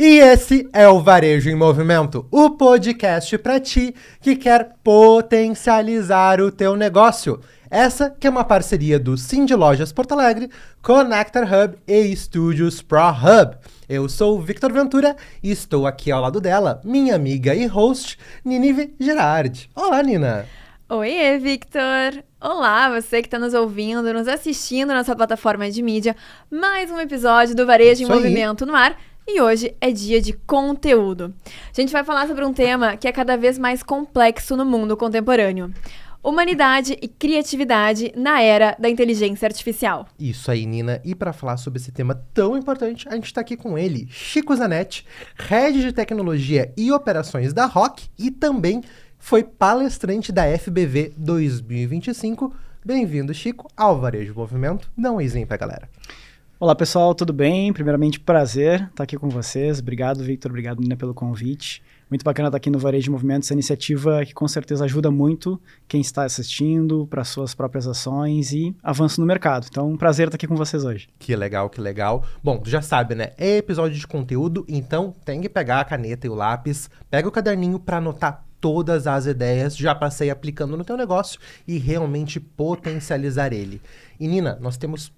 E esse é o Varejo em Movimento, o podcast para ti que quer potencializar o teu negócio. Essa que é uma parceria do Cindy Lojas Porto Alegre, Connector Hub e Studios Pro Hub. Eu sou o Victor Ventura e estou aqui ao lado dela, minha amiga e host, Ninive Girardi. Olá, Nina! Oiê, Victor! Olá, você que está nos ouvindo, nos assistindo na nossa plataforma de mídia. Mais um episódio do Varejo em Movimento no ar. E hoje é dia de conteúdo. A gente vai falar sobre um tema que é cada vez mais complexo no mundo contemporâneo. Humanidade e criatividade na era da inteligência artificial. Isso aí, Nina. E para falar sobre esse tema tão importante, a gente está aqui com ele, Chico Zanetti, Head de Tecnologia e Operações da ROC e também foi palestrante da FBV 2025. Bem-vindo, Chico, ao Varejo Movimento. Dá um oizinho pra galera. Olá, pessoal, tudo bem? Primeiramente, prazer estar aqui com vocês. Obrigado, Victor. Obrigado, Nina, pelo convite. Muito bacana estar aqui no Varejo Movimento, essa iniciativa que com certeza ajuda muito quem está assistindo para suas próprias ações e avanço no mercado. Então, um prazer estar aqui com vocês hoje. Que legal, que legal. Bom, tu já sabe, né? É episódio de conteúdo, então tem que pegar a caneta e o lápis, pega o caderninho para anotar todas as ideias, já passei aplicando no teu negócio e realmente potencializar ele. E Nina, nós temos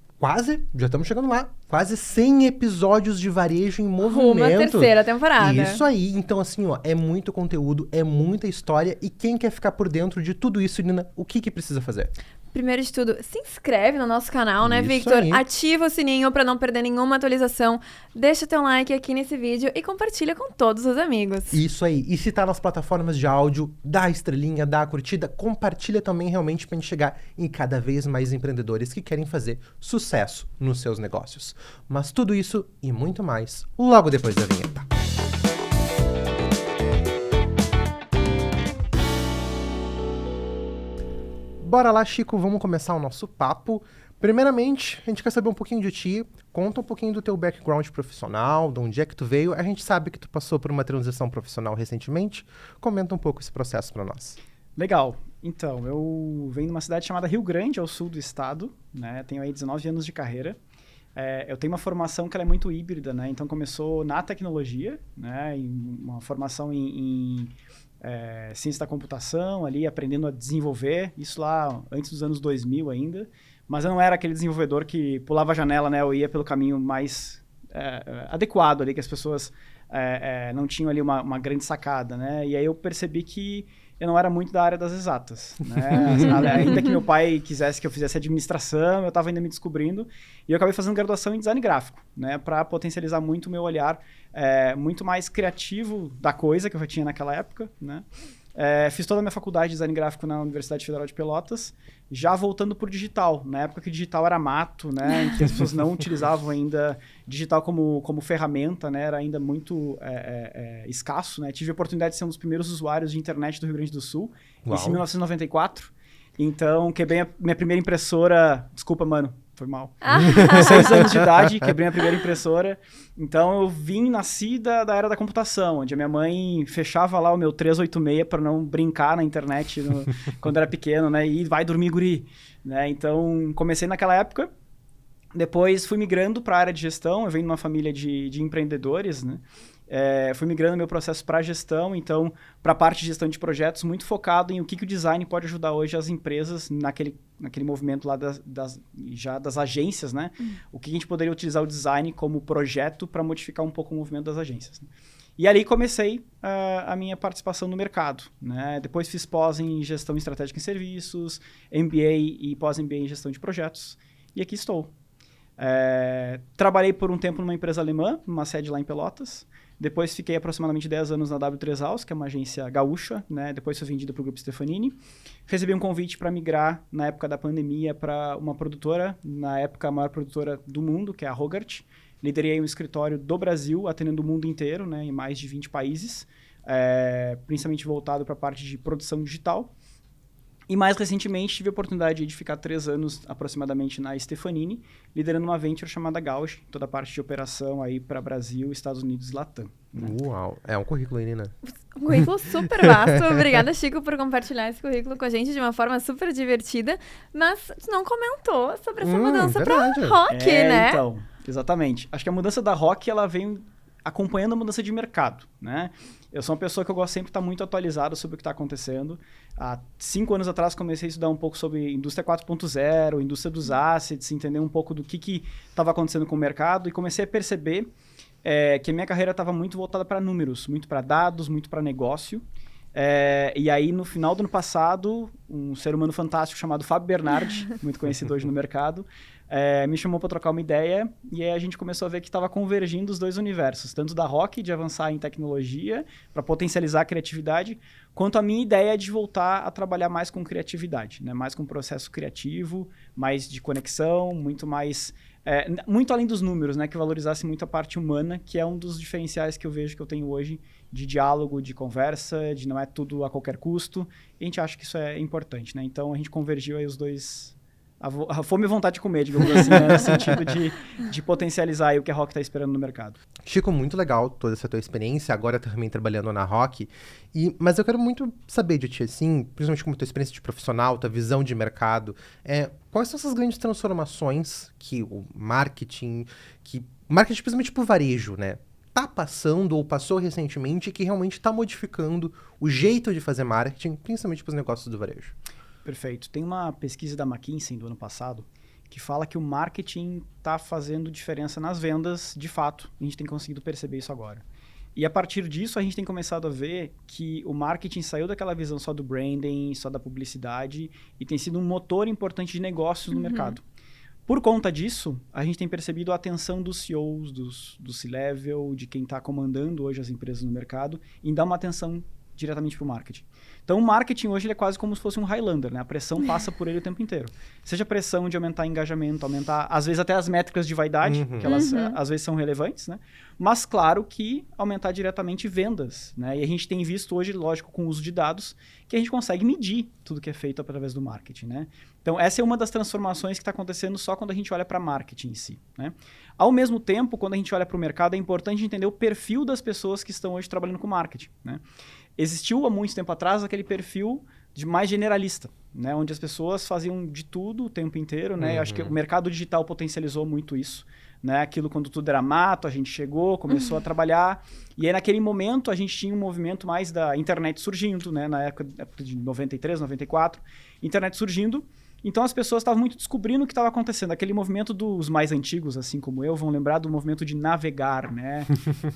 já estamos chegando lá, quase 100 episódios de Varejo em Movimento. Uma terceira temporada. Isso aí, então assim, ó, é muito conteúdo, é muita história e quem quer ficar por dentro de tudo isso, Nina, o que precisa fazer? Primeiro de tudo, se inscreve no nosso canal, né, Isso Victor? aí. Ativa o sininho para não perder nenhuma atualização. Deixa teu like aqui nesse vídeo e compartilha com todos os amigos. Isso aí. E se tá nas plataformas de áudio, dá a estrelinha, dá a curtida, compartilha também realmente pra gente chegar em cada vez mais empreendedores que querem fazer sucesso nos seus negócios. Mas tudo isso e muito mais logo depois da vinheta. Bora lá, Chico, vamos começar o nosso papo. Primeiramente, a gente quer saber um pouquinho de ti, conta um pouquinho do teu background profissional, de onde é que tu veio. A gente sabe que tu passou por uma transição profissional recentemente. Comenta um pouco esse processo para nós. Legal. Então, eu venho de uma cidade chamada Rio Grande, ao sul do estado, né? Tenho aí 19 anos de carreira. Eu tenho uma formação que ela é muito híbrida, né? Então, começou na tecnologia, né? Uma formação em ciência da computação, ali aprendendo a desenvolver, isso lá antes dos anos 2000 ainda, mas eu não era aquele desenvolvedor que pulava a janela, né? Eu ia pelo caminho mais adequado ali, que as pessoas não tinham ali uma grande sacada, né? E aí eu percebi que eu não era muito da área das exatas, né? Ainda que meu pai quisesse que eu fizesse administração, eu estava ainda me descobrindo, e eu acabei fazendo graduação em design gráfico, né? Para potencializar muito o meu olhar muito mais criativo da coisa que eu já tinha naquela época, né? Fiz toda a minha faculdade de design gráfico na Universidade Federal de Pelotas, já voltando por digital, na época que digital era mato, né, em que as pessoas não utilizavam ainda digital como ferramenta, né, era ainda muito escasso, né, tive a oportunidade de ser um dos primeiros usuários de internet do Rio Grande do Sul, em 1994, então quebrei a minha primeira impressora, desculpa, mano, foi mal. 6 anos de idade, quebrei a primeira impressora. Então, eu nasci da era da computação, onde a minha mãe fechava lá o meu 386 para não brincar na internet quando era pequeno, né? E vai dormir, guri. Né? Então, comecei naquela época. Depois, fui migrando para a área de gestão. Eu venho de uma família de empreendedores, né? Fui migrando meu processo para gestão, então, para a parte de gestão de projetos, muito focado em o que o design pode ajudar hoje as empresas naquele movimento lá das agências, né? O que a gente poderia utilizar o design como projeto para modificar um pouco o movimento das agências. Né? E ali comecei a minha participação no mercado, né? Depois fiz pós em gestão estratégica em serviços, MBA e pós-MBA em gestão de projetos, e aqui estou. Trabalhei por um tempo numa empresa alemã, numa sede lá em Pelotas. Depois fiquei aproximadamente 10 anos na W3House, que é uma agência gaúcha, né? Depois fui vendido para o Grupo Stefanini. Recebi um convite para migrar, na época da pandemia, para uma produtora, na época a maior produtora do mundo, que é a Hogarth. Liderei um escritório do Brasil, atendendo o mundo inteiro, né? Em mais de 20 países, principalmente voltado para a parte de produção digital. E mais recentemente tive a oportunidade de ficar 3 anos aproximadamente na Stefanini, liderando uma venture chamada Gauch, toda a parte de operação aí para Brasil, Estados Unidos e Latam. Né? Uau, é um currículo aí, Nina. Um currículo super vasto. Obrigada, Chico, por compartilhar esse currículo com a gente de uma forma super divertida. Mas tu não comentou sobre essa mudança para rock, né? Então, exatamente. Acho que a mudança da rock, ela veio acompanhando a mudança de mercado, né? Eu sou uma pessoa que eu gosto sempre de estar muito atualizado sobre o que está acontecendo. Há 5 anos atrás comecei a estudar um pouco sobre indústria 4.0, indústria dos assets, entender um pouco do que estava acontecendo com o mercado e comecei a perceber que a minha carreira estava muito voltada para números, muito para dados, muito para negócio. E aí, no final do ano passado, um ser humano fantástico chamado Fábio Bernardi, muito conhecido hoje no mercado, me chamou para trocar uma ideia e aí a gente começou a ver que estava convergindo os dois universos, tanto da Rock, de avançar em tecnologia para potencializar a criatividade, quanto a minha ideia de voltar a trabalhar mais com criatividade, né? Mais com processo criativo, mais de conexão, muito mais... muito além dos números, né? Que valorizasse muito a parte humana, que é um dos diferenciais que eu vejo que eu tenho hoje de diálogo, de conversa, de não é tudo a qualquer custo. E a gente acha que isso é importante, né? Então a gente convergiu aí os dois... A fome e a vontade de comer, digamos assim, né? No sentido de potencializar aí o que a Rock está esperando no mercado. Chico, muito legal toda essa tua experiência, agora também trabalhando na Rock. Mas eu quero muito saber de ti, assim, principalmente como tua experiência de profissional, tua visão de mercado. Quais são essas grandes transformações que o marketing, principalmente pro varejo, né? Tá passando ou passou recentemente que realmente está modificando o jeito de fazer marketing, principalmente para os negócios do varejo? Perfeito. Tem uma pesquisa da McKinsey do ano passado que fala que o marketing está fazendo diferença nas vendas, de fato. A gente tem conseguido perceber isso agora. E a partir disso, a gente tem começado a ver que o marketing saiu daquela visão só do branding, só da publicidade, e tem sido um motor importante de negócios no mercado. Por conta disso, a gente tem percebido a atenção dos CEOs, do C-Level, de quem está comandando hoje as empresas no mercado, em dar uma atenção diretamente para o marketing. Então, o marketing hoje ele é quase como se fosse um Highlander, né? A pressão passa por ele o tempo inteiro. Seja a pressão de aumentar engajamento, aumentar, às vezes, até as métricas de vaidade, que elas, às vezes, são relevantes, né? Mas, claro que aumentar diretamente vendas, né? E a gente tem visto hoje, lógico, com o uso de dados, que a gente consegue medir tudo que é feito através do marketing, né? Então, essa é uma das transformações que está acontecendo só quando a gente olha para marketing em si, né? Ao mesmo tempo, quando a gente olha para o mercado, é importante entender o perfil das pessoas que estão hoje trabalhando com marketing, né? Existiu há muito tempo atrás aquele perfil de mais generalista, né? Onde as pessoas faziam de tudo o tempo inteiro, né? Eu acho que o mercado digital potencializou muito isso, né? Aquilo quando tudo era mato, a gente chegou, começou a trabalhar, e aí naquele momento a gente tinha um movimento mais da internet surgindo, né? Na época de 93, 94, internet surgindo. Então as pessoas estavam muito descobrindo o que estava acontecendo. Aquele movimento dos mais antigos, assim como eu, vão lembrar do movimento de navegar, né?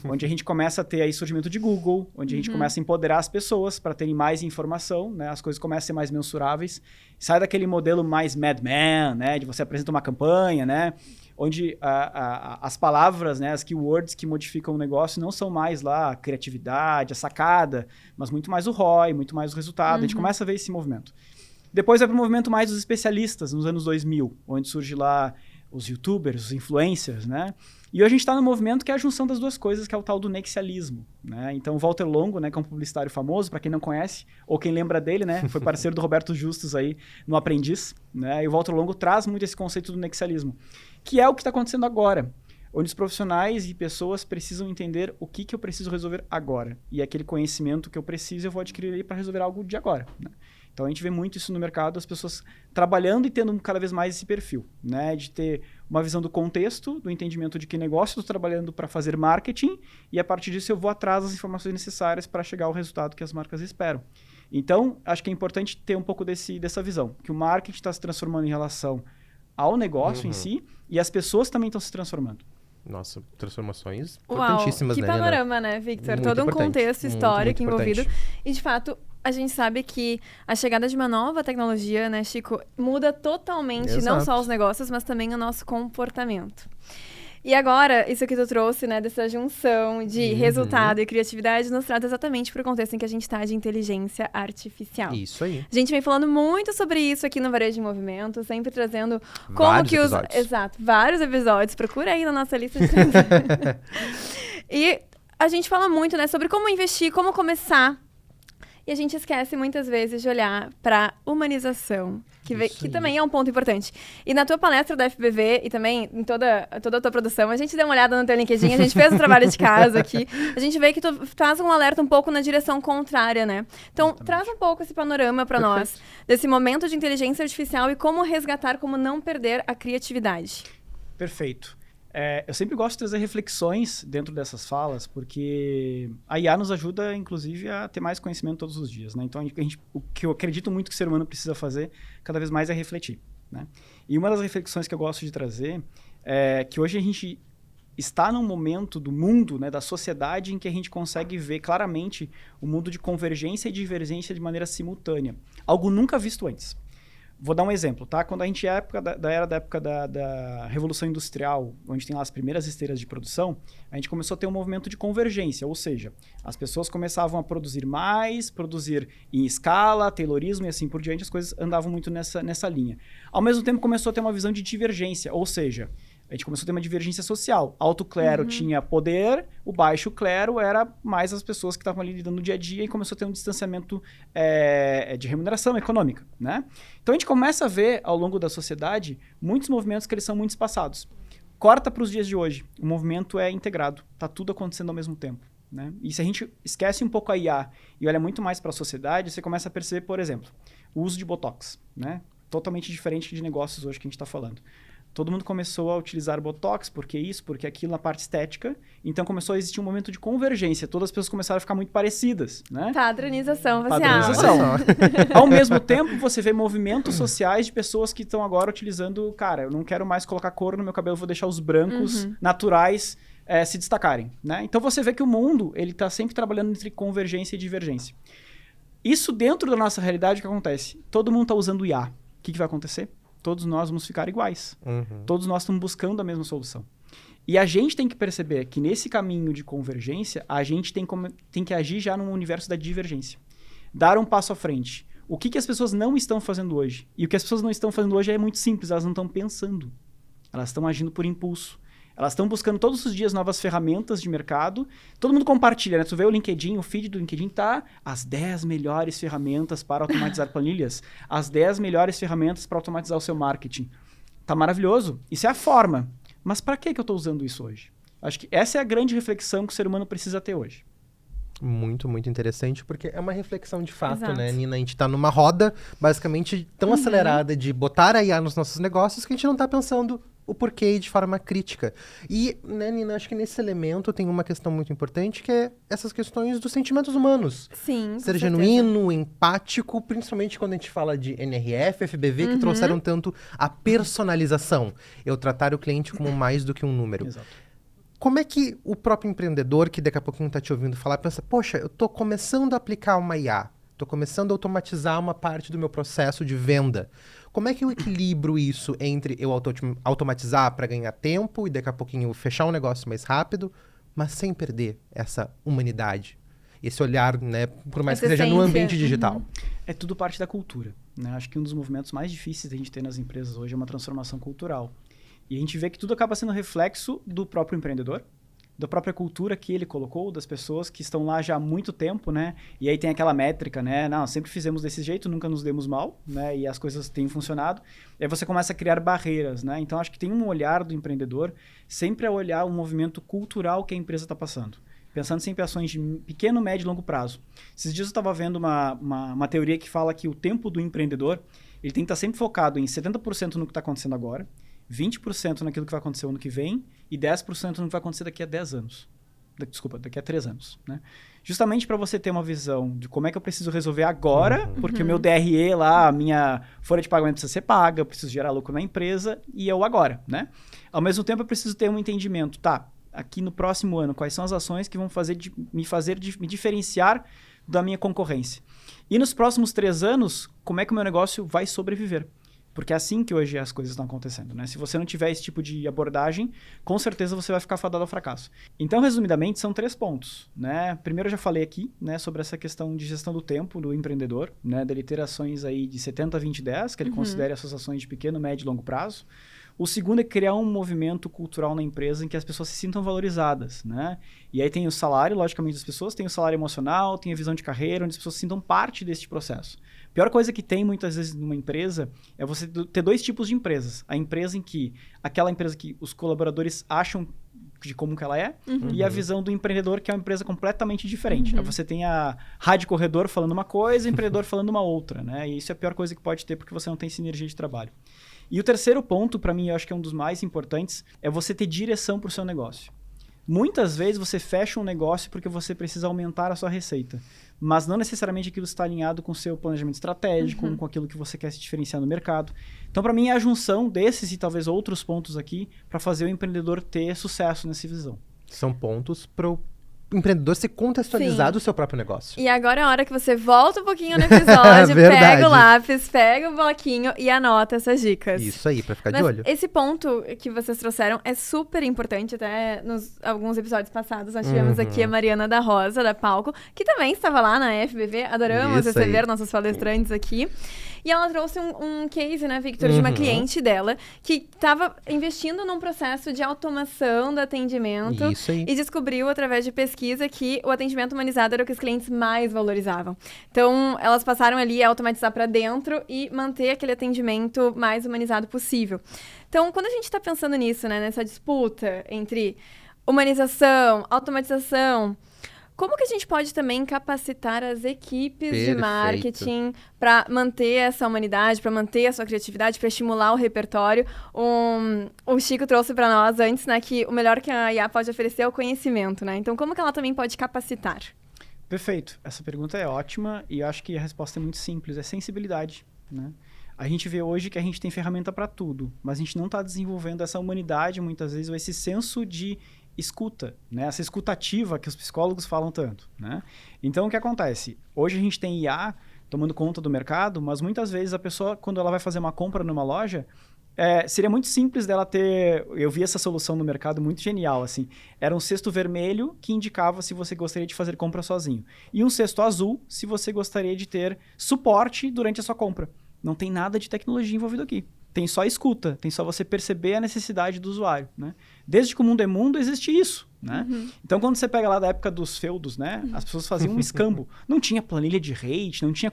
Onde a gente começa a ter aí surgimento de Google, onde a gente começa a empoderar as pessoas para terem mais informação, né? As coisas começam a ser mais mensuráveis. Sai daquele modelo mais Mad Men, né? De você apresenta uma campanha, né? Onde as palavras, né? As keywords que modificam o negócio não são mais lá a criatividade, a sacada, mas muito mais o ROI, muito mais o resultado. A gente começa a ver esse movimento. Depois vai para o movimento mais dos especialistas, nos anos 2000, onde surge lá os youtubers, os influencers, né? E hoje a gente está no movimento que é a junção das duas coisas, que é o tal do nexialismo, né? Então, o Walter Longo, né, que é um publicitário famoso, para quem não conhece, ou quem lembra dele, né? Foi parceiro do Roberto Justus aí no Aprendiz, né? E o Walter Longo traz muito esse conceito do nexialismo, que é o que está acontecendo agora, onde os profissionais e pessoas precisam entender o que eu preciso resolver agora. E aquele conhecimento que eu preciso, eu vou adquirir para resolver algo de agora, né? Então, a gente vê muito isso no mercado, as pessoas trabalhando e tendo cada vez mais esse perfil, né? De ter uma visão do contexto, do entendimento de que negócio eu estou trabalhando para fazer marketing, e a partir disso eu vou atrás das informações necessárias para chegar ao resultado que as marcas esperam. Então, acho que é importante ter um pouco dessa visão, que o marketing está se transformando em relação ao negócio em si, e as pessoas também estão se transformando. Nossa, transformações importantíssimas, que né? panorama, né, Victor? Muito Todo um importante, contexto histórico muito envolvido. importante. E, de fato, a gente sabe que a chegada de uma nova tecnologia, né, Chico, muda totalmente não só os negócios, mas também o nosso comportamento. E agora, isso que tu trouxe, né, dessa junção de resultado e criatividade, nos trata exatamente para o contexto em que a gente está de inteligência artificial. Isso aí. A gente vem falando muito sobre isso aqui no Varejo em Movimento, sempre trazendo como Vários que episódios. Exato, vários episódios. Procura aí na nossa lista de E a gente fala muito, né, sobre como investir, como começar. E a gente esquece muitas vezes de olhar para humanização, que também é um ponto importante. E na tua palestra da FBV e também em toda a tua produção, a gente deu uma olhada no teu LinkedIn, a gente fez o trabalho de casa aqui, a gente vê que tu traz um alerta um pouco na direção contrária, né? Então, traz um pouco esse panorama para nós, desse momento de inteligência artificial e como resgatar, como não perder a criatividade. Perfeito. Eu sempre gosto de trazer reflexões dentro dessas falas, porque a IA nos ajuda, inclusive, a ter mais conhecimento todos os dias, né? Então, o que eu acredito muito que o ser humano precisa fazer cada vez mais é refletir, né? E uma das reflexões que eu gosto de trazer é que hoje a gente está num momento do mundo, né, da sociedade, em que a gente consegue ver claramente o mundo de convergência e divergência de maneira simultânea. Algo nunca visto antes. Vou dar um exemplo, tá? Quando a gente é da época da Revolução Industrial, onde tem lá as primeiras esteiras de produção, a gente começou a ter um movimento de convergência, ou seja, as pessoas começavam a produzir mais, produzir em escala, taylorismo e assim por diante, as coisas andavam muito nessa linha. Ao mesmo tempo, começou a ter uma visão de divergência, ou seja, a gente começou a ter uma divergência social. Alto clero tinha poder, o baixo clero era mais as pessoas que estavam ali lidando no dia a dia e começou a ter um distanciamento de remuneração econômica, né? Então a gente começa a ver ao longo da sociedade muitos movimentos que eles são muito espaçados. Corta para os dias de hoje, o movimento é integrado, está tudo acontecendo ao mesmo tempo, né? E se a gente esquece um pouco a IA e olha muito mais para a sociedade, você começa a perceber, por exemplo, o uso de Botox, né? Totalmente diferente de negócios hoje que a gente está falando. Todo mundo começou a utilizar Botox, porque isso, porque aquilo, na parte estética. Então, começou a existir um momento de convergência. Todas as pessoas começaram a ficar muito parecidas, né? Padronização facial. Padronização. Ao mesmo tempo, você vê movimentos sociais de pessoas que estão agora utilizando... Cara, eu não quero mais colocar cor no meu cabelo, vou deixar os brancos naturais se destacarem, né? Então, você vê que o mundo, ele está sempre trabalhando entre convergência e divergência. Isso dentro da nossa realidade, o que acontece? Todo mundo está usando IA. O que vai acontecer? Todos nós vamos ficar iguais. Todos nós estamos buscando a mesma solução. E a gente tem que perceber que nesse caminho de convergência, a gente tem que agir já no universo da divergência. Dar um passo à frente. O que as pessoas não estão fazendo hoje? E o que as pessoas não estão fazendo hoje é muito simples, elas não estão pensando. Elas estão agindo por impulso. Elas estão buscando todos os dias novas ferramentas de mercado. Todo mundo compartilha, né? Tu vê o LinkedIn, o feed do LinkedIn tá as 10 melhores ferramentas para automatizar planilhas. As 10 melhores ferramentas para automatizar o seu marketing. Tá maravilhoso. Isso é a forma. Mas para que eu estou usando isso hoje? Acho que essa é a grande reflexão que o ser humano precisa ter hoje. Muito, muito interessante, porque é uma reflexão de fato, né, Nina? A gente tá numa roda, basicamente, tão acelerada de botar a IA nos nossos negócios que a gente não tá pensando o porquê de forma crítica. E, né, Nina, acho que nesse elemento tem uma questão muito importante, que é essas questões dos sentimentos humanos. Sim, ser genuíno, empático, principalmente quando a gente fala de NRF, FBV, que trouxeram tanto a personalização. Eu tratar o cliente como mais do que um número. Exato. Como é que o próprio empreendedor, que daqui a pouquinho está te ouvindo falar, pensa, poxa, eu estou começando a aplicar uma IA, estou começando a automatizar uma parte do meu processo de venda. Como é que eu equilibro isso entre eu automatizar para ganhar tempo e daqui a pouquinho fechar um negócio mais rápido, mas sem perder essa humanidade? Esse olhar, né, por mais que seja no ambiente digital. É tudo parte da cultura, né? Acho que um dos movimentos mais difíceis da gente ter nas empresas hoje é uma transformação cultural. E a gente vê que tudo acaba sendo reflexo do próprio empreendedor, da própria cultura que ele colocou, das pessoas que estão lá já há muito tempo, né? E aí tem aquela métrica, né? Não, sempre fizemos desse jeito, nunca nos demos mal, né? E as coisas têm funcionado. E aí você começa a criar barreiras, né? Então, acho que tem um olhar do empreendedor sempre a olhar o movimento cultural que a empresa está passando. Pensando sempre em ações de pequeno, médio e longo prazo. Esses dias eu estava vendo uma teoria que fala que o tempo do empreendedor ele tem que estar sempre focado em 70% no que está acontecendo agora, 20% naquilo que vai acontecer o ano que vem e 10% no que vai acontecer daqui a 10 anos. Daqui a 3 anos, né? Justamente para você ter uma visão de como é que eu preciso resolver agora, porque o meu DRE lá, a minha folha de pagamento precisa ser paga, eu preciso gerar lucro na empresa e eu agora, né? Ao mesmo tempo, eu preciso ter um entendimento, tá? Aqui no próximo ano, quais são as ações que vão me diferenciar da minha concorrência? E nos próximos 3 anos, como é que o meu negócio vai sobreviver? Porque é assim que hoje as coisas estão acontecendo, né? Se você não tiver esse tipo de abordagem, com certeza você vai ficar fadado ao fracasso. Então, resumidamente, são 3 pontos, né? Primeiro, eu já falei aqui, né, sobre essa questão de gestão do tempo do empreendedor, né? Dele ter ações aí de 70, 20, 10, que ele considere essas ações de pequeno, médio e longo prazo. O segundo é criar um movimento cultural na empresa em que as pessoas se sintam valorizadas, né? E aí tem o salário, logicamente, das pessoas, tem o salário emocional, tem a visão de carreira, onde as pessoas se sintam parte deste processo. A pior coisa que tem, muitas vezes, numa empresa é você ter 2 tipos de empresas. A empresa em que, aquela empresa que os colaboradores acham de como que ela é, e a visão do empreendedor, que é uma empresa completamente diferente. Aí você tem a rádio corredor falando uma coisa, o empreendedor falando uma outra, né? E isso é a pior coisa que pode ter, porque você não tem sinergia de trabalho. E o terceiro ponto, para mim, eu acho que é um dos mais importantes, é você ter direção para o seu negócio. Muitas vezes você fecha um negócio porque você precisa aumentar a sua receita, mas não necessariamente aquilo está alinhado com o seu planejamento estratégico, com aquilo que você quer se diferenciar no mercado. Então, para mim, é a junção desses e talvez outros pontos aqui para fazer o empreendedor ter sucesso nessa visão. São pontos para o empreendedor se contextualizar do seu próprio negócio. E agora é a hora que você volta um pouquinho no episódio, pega o lápis, pega o bloquinho e anota essas dicas. Isso aí, pra ficar Mas de olho. esse ponto que vocês trouxeram é super importante, até nos alguns episódios passados nós tivemos aqui a Mariana da Rosa, da Palco, que também estava lá na FBV, adoramos Isso receber aí. nossos palestrantes aqui. E ela trouxe um case, né, Victor, de uma cliente dela que estava investindo num processo de automação do atendimento. Isso aí. E descobriu, através de pesquisa, que o atendimento humanizado era o que os clientes mais valorizavam. Então, elas passaram ali a automatizar para dentro e manter aquele atendimento mais humanizado possível. Então, quando a gente está pensando nisso, né, nessa disputa entre humanização, automatização, como que a gente pode também capacitar as equipes de marketing para manter essa humanidade, para manter a sua criatividade, para estimular o repertório? O Chico trouxe para nós antes, né, que o melhor que a IA pode oferecer é o conhecimento, né? Então, como que ela também pode capacitar? Perfeito. Essa pergunta é ótima e eu acho que a resposta é muito simples, é sensibilidade, né? A gente vê hoje que a gente tem ferramenta para tudo, mas a gente não está desenvolvendo essa humanidade, muitas vezes, ou esse senso de escuta, né? Essa escutativa que os psicólogos falam tanto, né? Então, o que acontece? Hoje a gente tem IA tomando conta do mercado, mas muitas vezes a pessoa, quando ela vai fazer uma compra numa loja, seria muito simples dela ter... Eu vi essa solução no mercado muito genial, assim. Era um cesto vermelho que indicava se você gostaria de fazer compra sozinho. E um cesto azul se você gostaria de ter suporte durante a sua compra. Não tem nada de tecnologia envolvido aqui. Tem só escuta, tem só você perceber a necessidade do usuário, né? Desde que o mundo é mundo, existe isso, né? Então, quando você pega lá da época dos feudos, né? As pessoas faziam um escambo. Não tinha planilha de rate, não tinha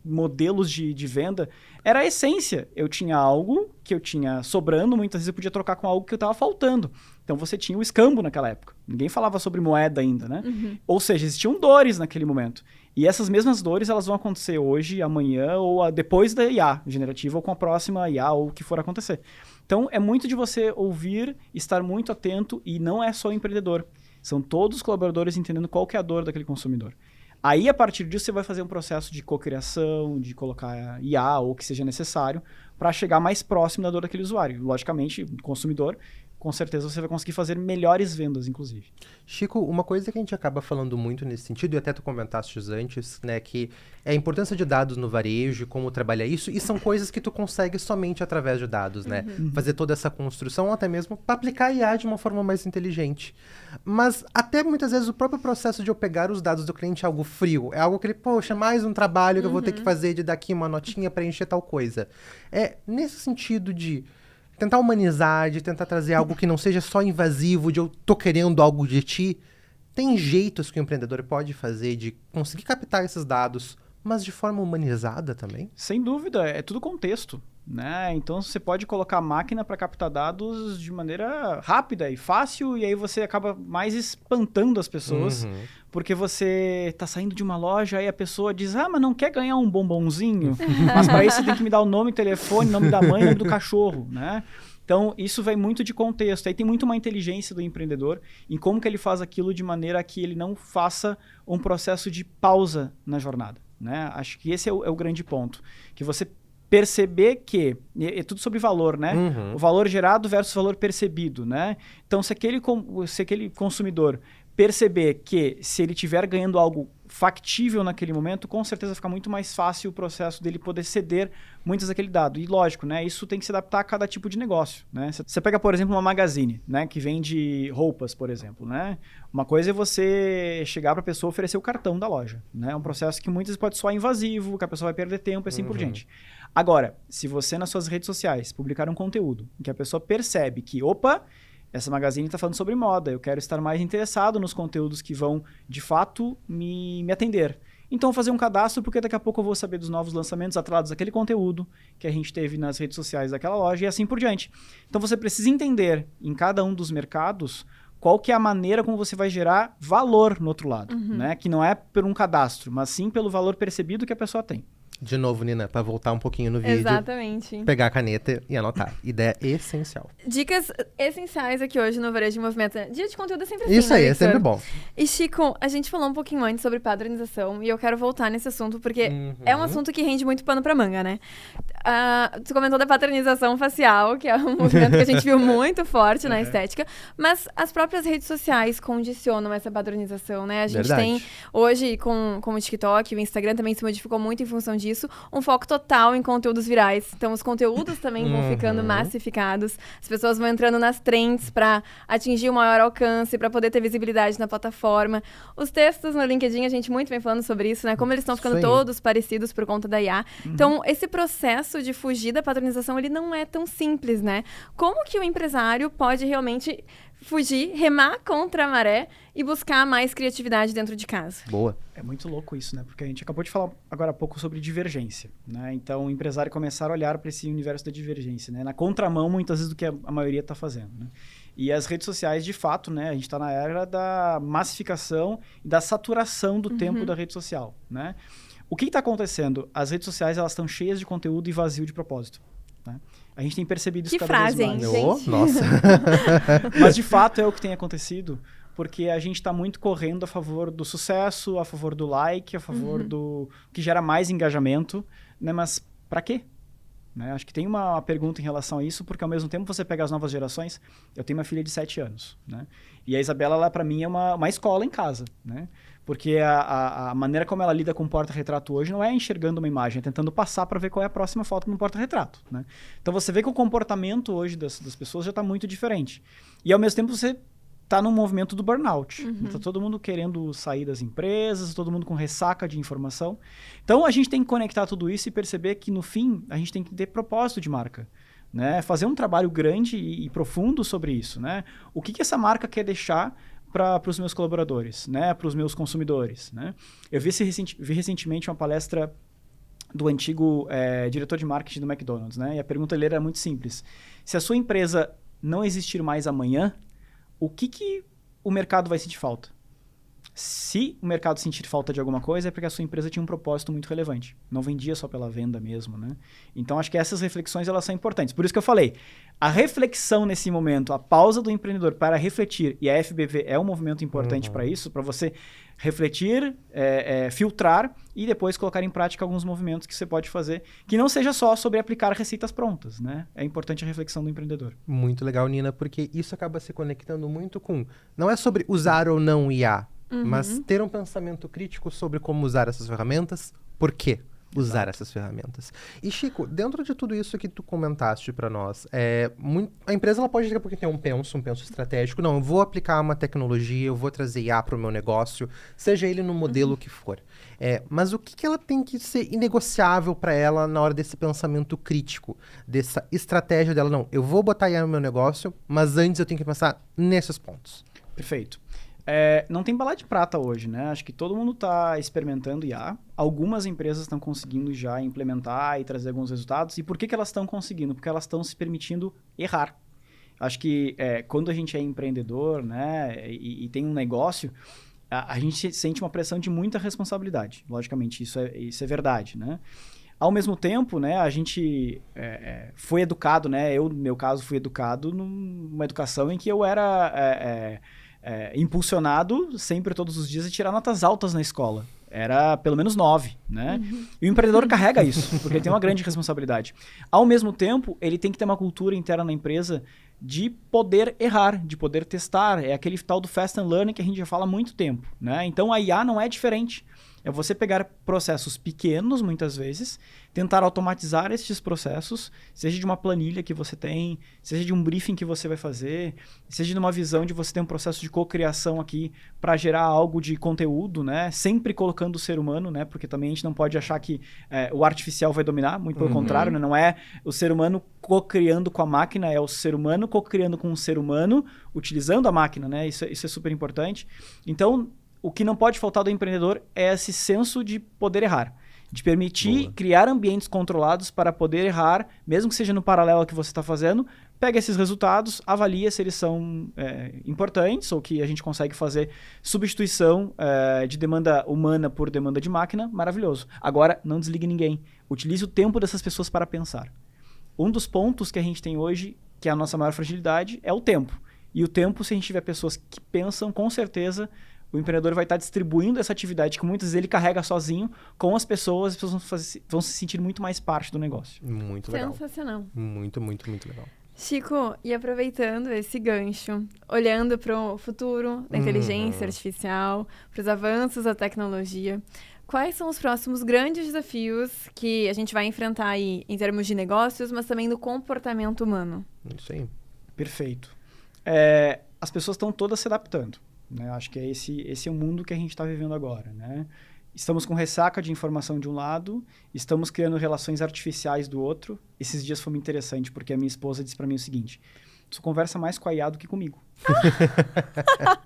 modelos de venda. Era a essência. Eu tinha algo que eu tinha sobrando, muitas vezes eu podia trocar com algo que eu estava faltando. Então, você tinha o escambo naquela época. Ninguém falava sobre moeda ainda, né? Ou seja, existiam dores naquele momento. E essas mesmas dores, elas vão acontecer hoje, amanhã, ou depois da IA generativa, ou com a próxima IA, ou o que for acontecer. Então, é muito de você ouvir, estar muito atento, e não é só o empreendedor. São todos os colaboradores entendendo qual que é a dor daquele consumidor. Aí, a partir disso, você vai fazer um processo de cocriação, de colocar IA, ou o que seja necessário, para chegar mais próximo da dor daquele usuário. Logicamente, o consumidor, com certeza você vai conseguir fazer melhores vendas, inclusive. Chico, uma coisa que a gente acaba falando muito nesse sentido, e até tu comentaste antes, né, que é a importância de dados no varejo, como trabalhar isso, e são coisas que tu consegue somente através de dados, né? Fazer toda essa construção, ou até mesmo para aplicar a IA de uma forma mais inteligente. Mas até muitas vezes o próprio processo de eu pegar os dados do cliente é algo frio, é algo que ele, poxa, mais um trabalho que eu vou ter que fazer de dar aqui uma notinha para encher tal coisa. É nesse sentido de tentar humanizar, de tentar trazer algo que não seja só invasivo, de eu tô querendo algo de ti. Tem jeitos que o empreendedor pode fazer de conseguir captar esses dados, mas de forma humanizada também? Sem dúvida, é tudo contexto, né? Então, você pode colocar a máquina para captar dados de maneira rápida e fácil, e aí você acaba mais espantando as pessoas, porque você está saindo de uma loja e a pessoa diz, mas não quer ganhar um bombonzinho? Mas para isso você tem que me dar o nome, telefone, nome da mãe, nome do cachorro, né? Então, isso vem muito de contexto. Aí tem muito uma inteligência do empreendedor em como que ele faz aquilo de maneira que ele não faça um processo de pausa na jornada, né? Acho que esse é o grande ponto. Que você perceber que... É tudo sobre valor, né? O valor gerado versus o valor percebido, né? Então, se aquele consumidor perceber que se ele estiver ganhando algo factível naquele momento, com certeza fica muito mais fácil o processo dele poder ceder muitos daquele dado. E lógico, né, isso tem que se adaptar a cada tipo de negócio, né? Você pega, por exemplo, uma Magazine, né, que vende roupas, por exemplo, né? Uma coisa é você chegar para a pessoa oferecer o cartão da loja, né? É um processo que muitas vezes pode soar invasivo, que a pessoa vai perder tempo e assim por diante. Agora, se você nas suas redes sociais publicar um conteúdo em que a pessoa percebe que, opa, essa Magazine está falando sobre moda, eu quero estar mais interessado nos conteúdos que vão, de fato, me atender. Então, fazer um cadastro, porque daqui a pouco eu vou saber dos novos lançamentos atrelados àquele conteúdo que a gente teve nas redes sociais daquela loja e assim por diante. Então, você precisa entender, em cada um dos mercados, qual que é a maneira como você vai gerar valor no outro lado, né? Que não é por um cadastro, mas sim pelo valor percebido que a pessoa tem. De novo, Nina, pra voltar um pouquinho no vídeo. Exatamente. Pegar a caneta e anotar. Ideia essencial. Dicas essenciais aqui hoje no Varejo de Movimento. Dia de conteúdo é sempre assim, Isso aí, né, é Victor? sempre bom. E, Chico, a gente falou um pouquinho antes sobre padronização e eu quero voltar nesse assunto porque é um assunto que rende muito pano pra manga, né? Tu comentou da patronização facial, que é um movimento que a gente viu muito forte na estética, mas as próprias redes sociais condicionam essa padronização, né? A gente tem, hoje, com o TikTok, o Instagram também se modificou muito em função disso, um foco total em conteúdos virais. Então, os conteúdos também vão ficando massificados, as pessoas vão entrando nas trends para atingir o maior alcance, para poder ter visibilidade na plataforma. Os textos no LinkedIn, a gente muito vem falando sobre isso, né? Como eles estão ficando todos parecidos por conta da IA. Então, esse processo de fugir da padronização, ele não é tão simples, né? Como que o empresário pode realmente fugir, remar contra a maré e buscar mais criatividade dentro de casa? Boa. É muito louco isso, né? Porque a gente acabou de falar agora há pouco sobre divergência, né? Então, o empresário começar a olhar para esse universo da divergência, né? Na contramão, muitas vezes, do que a maioria está fazendo, né? E as redes sociais, de fato, né? A gente está na era da massificação e da saturação do tempo da rede social, né? O que está acontecendo? As redes sociais, elas estão cheias de conteúdo e vazio de propósito, né? A gente tem percebido isso cada vez mais. Que frase, hein, gente? Nossa. Mas, de fato, é o que tem acontecido, porque a gente está muito correndo a favor do sucesso, a favor do like, a favor do que gera mais engajamento, né? Mas para quê? Né? Acho que tem uma pergunta em relação a isso, porque ao mesmo tempo você pega as novas gerações. Eu tenho uma filha de 7 anos, né? E a Isabela, ela para mim é uma escola em casa, né? Porque a maneira como ela lida com o porta-retrato hoje não é enxergando uma imagem, é tentando passar para ver qual é a próxima foto no porta-retrato, né? Então você vê que o comportamento hoje das pessoas já está muito diferente. E ao mesmo tempo você está num movimento do burnout. Está todo mundo querendo sair das empresas, todo mundo com ressaca de informação. Então a gente tem que conectar tudo isso e perceber que no fim a gente tem que ter propósito de marca, né? Fazer um trabalho grande e profundo sobre isso, né? O que essa marca quer deixar para os meus colaboradores, né? Para os meus consumidores, né? Eu vi recentemente uma palestra do antigo diretor de marketing do McDonald's, né? E a pergunta dele era muito simples. Se a sua empresa não existir mais amanhã, o que o mercado vai sentir falta? Se o mercado sentir falta de alguma coisa, é porque a sua empresa tinha um propósito muito relevante. Não vendia só pela venda mesmo, né? Então, acho que essas reflexões, elas são importantes. Por isso que eu falei, a reflexão nesse momento, a pausa do empreendedor para refletir, e a FBV é um movimento importante para isso, para você refletir, filtrar e depois colocar em prática alguns movimentos que você pode fazer, que não seja só sobre aplicar receitas prontas, né? É importante a reflexão do empreendedor. Muito legal, Nina, porque isso acaba se conectando muito com... Não é sobre usar ou não IA, mas ter um pensamento crítico sobre como usar essas ferramentas, por quê usar essas ferramentas. E, Chico, dentro de tudo isso que tu comentaste para nós, a empresa ela pode daqui a pouco ter um penso estratégico. Não, eu vou aplicar uma tecnologia, eu vou trazer IA para o meu negócio, seja ele no modelo que for. Mas o que ela tem que ser inegociável para ela na hora desse pensamento crítico, dessa estratégia dela? Não, eu vou botar IA no meu negócio, mas antes eu tenho que pensar nesses pontos. Perfeito. Não tem bala de prata hoje, né? Acho que todo mundo está experimentando IA. Algumas empresas estão conseguindo já implementar e trazer alguns resultados. E por que elas estão conseguindo? Porque elas estão se permitindo errar. Acho que quando a gente é empreendedor, né, e tem um negócio, a gente sente uma pressão de muita responsabilidade. Logicamente, isso é verdade, né? Ao mesmo tempo, né, a gente foi educado, né? Eu, no meu caso, fui educado numa educação em que eu era... impulsionado sempre todos os dias a tirar notas altas na escola. Era pelo menos 9, né? E o empreendedor carrega isso, porque ele tem uma grande responsabilidade. Ao mesmo tempo, ele tem que ter uma cultura interna na empresa de poder errar, de poder testar. É aquele tal do fast and learning que a gente já fala há muito tempo, né? Então, a IA não é diferente. É você pegar processos pequenos, muitas vezes, tentar automatizar esses processos, seja de uma planilha que você tem, seja de um briefing que você vai fazer, seja de uma visão de você ter um processo de cocriação aqui para gerar algo de conteúdo, né? Sempre colocando o ser humano, né? Porque também a gente não pode achar que o artificial vai dominar, muito pelo contrário, né? Não é o ser humano cocriando com a máquina, é o ser humano cocriando com o ser humano, utilizando a máquina, né? Isso é super importante. Então, o que não pode faltar do empreendedor é esse senso de poder errar, de permitir criar ambientes controlados para poder errar, mesmo que seja no paralelo ao que você está fazendo, pega esses resultados, avalia se eles são importantes ou que a gente consegue fazer substituição de demanda humana por demanda de máquina, maravilhoso. Agora, não desligue ninguém. Utilize o tempo dessas pessoas para pensar. Um dos pontos que a gente tem hoje, que é a nossa maior fragilidade, é o tempo. E o tempo, se a gente tiver pessoas que pensam, com certeza, o empreendedor vai estar distribuindo essa atividade que muitas vezes ele carrega sozinho com as pessoas vão se sentir muito mais parte do negócio. Muito legal. Sensacional. Muito, muito, muito legal. Chico, e aproveitando esse gancho, olhando para o futuro da inteligência artificial, para os avanços da tecnologia, quais são os próximos grandes desafios que a gente vai enfrentar aí em termos de negócios, mas também do comportamento humano? Isso aí. Perfeito. As pessoas estão todas se adaptando, né? Acho que esse é o mundo que a gente está vivendo agora, né? Estamos com ressaca de informação de um lado, estamos criando relações artificiais do outro. Esses dias foi muito interessante, porque a minha esposa disse para mim o seguinte: tu conversa mais com a IA do que comigo.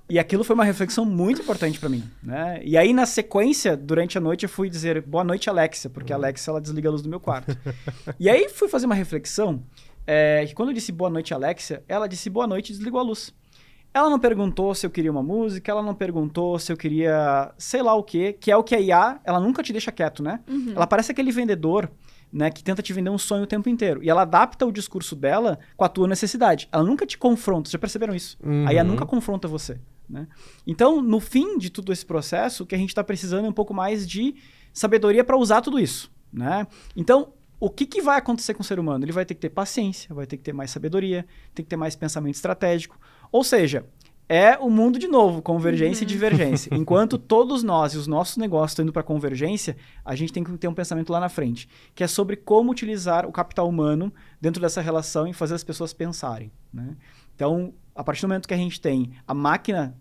E aquilo foi uma reflexão muito importante para mim, né? E aí, na sequência, durante a noite, eu fui dizer boa noite, Alexa, porque a Alexa, ela desliga a luz do meu quarto. E aí, fui fazer uma reflexão, que quando eu disse boa noite, Alexa, ela disse boa noite e desligou a luz. Ela não perguntou se eu queria uma música, ela não perguntou se eu queria sei lá o quê, que é o que a IA, ela nunca te deixa quieto, né? Ela parece aquele vendedor, né, que tenta te vender um sonho o tempo inteiro. E ela adapta o discurso dela com a tua necessidade. Ela nunca te confronta, já perceberam isso? A IA nunca confronta você, né? Então, no fim de todo esse processo, o que a gente está precisando é um pouco mais de sabedoria para usar tudo isso, né? Então, o que vai acontecer com o ser humano? Ele vai ter que ter paciência, vai ter que ter mais sabedoria, tem que ter mais pensamento estratégico. Ou seja, é o mundo de novo, convergência e divergência. Enquanto todos nós e os nossos negócios estão indo para convergência, a gente tem que ter um pensamento lá na frente, que é sobre como utilizar o capital humano dentro dessa relação e fazer as pessoas pensarem, né? Então, a partir do momento que a gente tem a máquina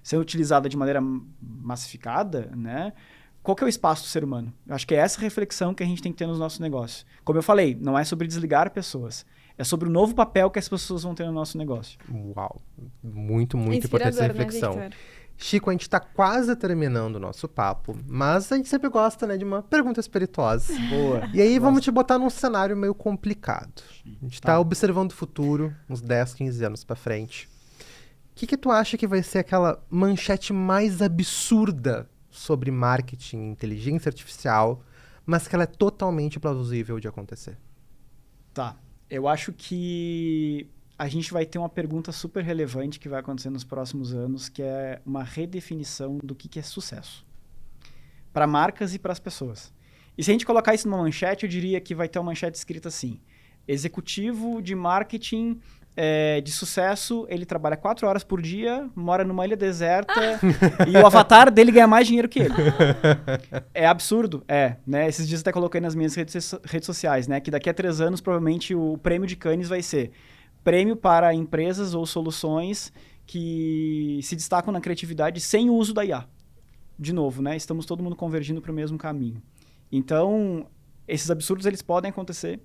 sendo utilizada de maneira massificada, né? Qual que é o espaço do ser humano? Eu acho que é essa reflexão que a gente tem que ter nos nossos negócios. Como eu falei, não é sobre desligar pessoas. É sobre o novo papel que as pessoas vão ter no nosso negócio. Uau! Muito, muito importante essa reflexão. Né, Chico, a gente está quase terminando o nosso papo, mas a gente sempre gosta, né, de uma pergunta espirituosa. Boa. E aí vamos te botar num cenário meio complicado. A gente está observando o futuro, uns 10, 15 anos para frente. O que tu acha que vai ser aquela manchete mais absurda sobre marketing e inteligência artificial, mas que ela é totalmente plausível de acontecer? Tá. Eu acho que a gente vai ter uma pergunta super relevante que vai acontecer nos próximos anos, que é uma redefinição do que é sucesso para marcas e para as pessoas. E se a gente colocar isso numa manchete, eu diria que vai ter uma manchete escrita assim: executivo de marketing de sucesso, ele trabalha 4 horas por dia, mora numa ilha deserta e o avatar dele ganha mais dinheiro que ele. É absurdo, né? Esses dias eu até coloquei nas minhas redes sociais, né? Que daqui a 3 anos, provavelmente, o prêmio de Cannes vai ser prêmio para empresas ou soluções que se destacam na criatividade sem o uso da IA. De novo, né? Estamos todo mundo convergindo para o mesmo caminho. Então, esses absurdos, eles podem acontecer.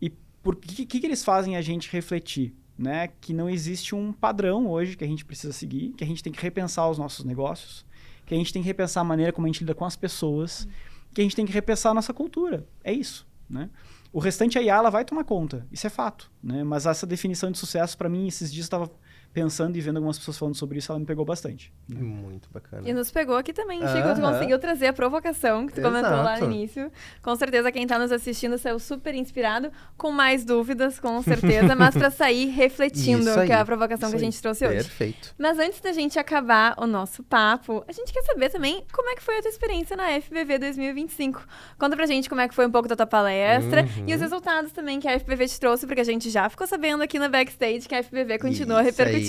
E por que eles fazem a gente refletir? Né? Que não existe um padrão hoje que a gente precisa seguir, que a gente tem que repensar os nossos negócios, que a gente tem que repensar a maneira como a gente lida com as pessoas, que a gente tem que repensar a nossa cultura. É isso, né? O restante, a IA, ela vai tomar conta. Isso é fato, né? Mas essa definição de sucesso, para mim, esses dias eu estava pensando e vendo algumas pessoas falando sobre isso, ela me pegou bastante. Muito bacana. E nos pegou aqui também, Chico. Tu conseguiu trazer a provocação que tu comentou lá no início. Com certeza quem tá nos assistindo saiu super inspirado, com mais dúvidas, com certeza, mas pra sair refletindo, que é a provocação que a gente trouxe hoje. Perfeito. Mas antes da gente acabar o nosso papo, a gente quer saber também como é que foi a tua experiência na FBV 2025. Conta pra gente como é que foi um pouco da tua palestra e os resultados também que a FBV te trouxe, porque a gente já ficou sabendo aqui na backstage que a FBV continua repercutindo.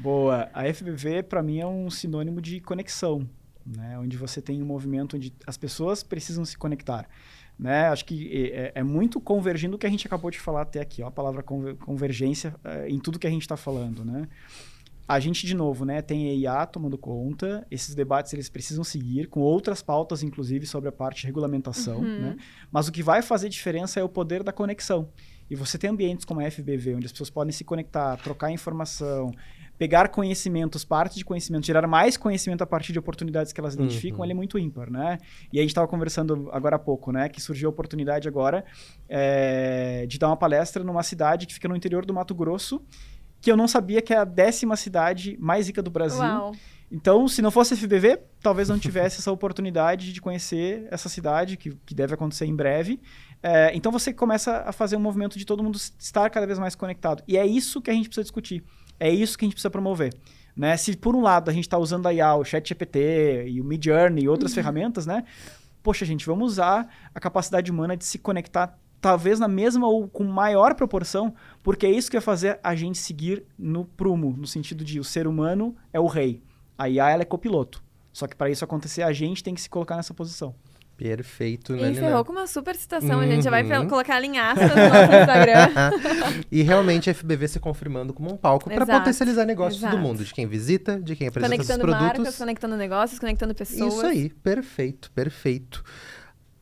Boa. A FBV, para mim, é um sinônimo de conexão, né? Onde você tem um movimento onde as pessoas precisam se conectar, né? Acho que é muito convergindo o que a gente acabou de falar até aqui, ó, a palavra convergência em tudo que a gente está falando, né? A gente, de novo, né, tem a IA tomando conta, esses debates eles precisam seguir, com outras pautas, inclusive, sobre a parte de regulamentação, né? Mas o que vai fazer diferença é o poder da conexão. E você tem ambientes como a FBV, onde as pessoas podem se conectar, trocar informação, pegar conhecimentos, parte de conhecimento, gerar mais conhecimento a partir de oportunidades que elas identificam, ele é muito ímpar, né? E a gente estava conversando agora há pouco, né? Que surgiu a oportunidade agora de dar uma palestra numa cidade que fica no interior do Mato Grosso, que eu não sabia que é a 10ª cidade mais rica do Brasil. Uau. Então, se não fosse FBV, talvez não tivesse essa oportunidade de conhecer essa cidade, que deve acontecer em breve. Então, você começa a fazer um movimento de todo mundo estar cada vez mais conectado. E é isso que a gente precisa discutir. É isso que a gente precisa promover. Né? Se, por um lado, a gente está usando a IA, o ChatGPT e o Midjourney e outras ferramentas, né? Poxa, gente, vamos usar a capacidade humana de se conectar talvez na mesma ou com maior proporção, porque é isso que vai fazer a gente seguir no prumo, no sentido de o ser humano é o rei. A IA, ela é copiloto. Só que para isso acontecer, a gente tem que se colocar nessa posição. Perfeito, E né, encerrou com uma super citação. A gente já vai colocar a linhaça no nosso Instagram. E realmente a FBV se confirmando como um palco para Exato, potencializar negócios exato. do mundo, de quem visita, de quem apresenta seus Conectando produtos. marcas, conectando negócios, conectando pessoas. Isso aí, perfeito, perfeito.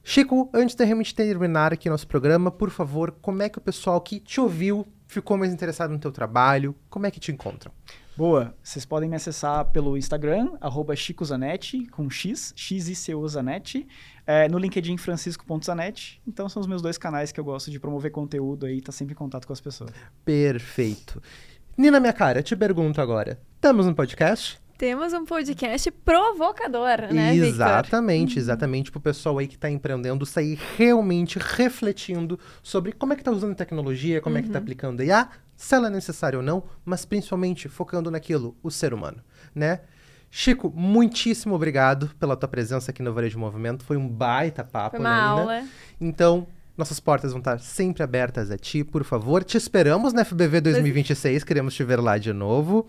Chico, antes de realmente terminar aqui nosso programa, por favor, como é que o pessoal que te ouviu ficou mais interessado no teu trabalho? Como é que te encontram? Boa, vocês podem me acessar pelo Instagram, @chicozanetti, com X, X-I-C-O Zanetti, no LinkedIn francisco.zanetti. Então são os meus 2 canais que eu gosto de promover conteúdo aí, tá sempre em contato com as pessoas. Perfeito. Nina, minha cara, te pergunto agora, estamos no podcast? Temos um podcast provocador, né, Victor? Exatamente, pro pessoal aí que tá empreendendo sair realmente refletindo sobre como é que tá usando tecnologia, como é que tá aplicando IA, se ela é necessária ou não, mas principalmente focando naquilo, o ser humano, né? Chico, muitíssimo obrigado pela tua presença aqui no Varejo Movimento, foi um baita papo, Foi uma né, Nina? aula. Então, nossas portas vão estar sempre abertas a ti, por favor, te esperamos na FBV 2026, queremos te ver lá de novo.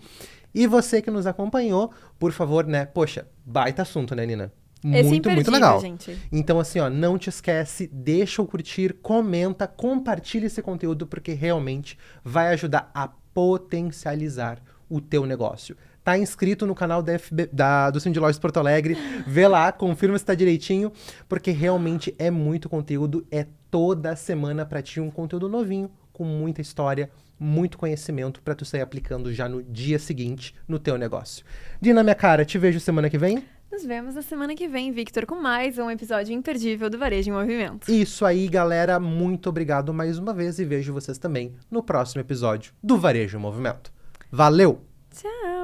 E você que nos acompanhou, por favor, né? Poxa, baita assunto, né, Nina? Muito legal. Gente. Então, assim, ó, não te esquece, deixa o curtir, comenta, compartilha esse conteúdo, porque realmente vai ajudar a potencializar o teu negócio. Tá inscrito no canal do Cindy Lojas Porto Alegre, vê lá, confirma se tá direitinho, porque realmente é muito conteúdo, é toda semana pra ti um conteúdo novinho, com muita história, muito conhecimento para tu sair aplicando já no dia seguinte no teu negócio. Dina, minha cara, te vejo semana que vem? Nos vemos na semana que vem, Victor, com mais um episódio imperdível do Varejo em Movimento. Isso aí, galera. Muito obrigado mais uma vez e vejo vocês também no próximo episódio do Varejo em Movimento. Valeu! Tchau!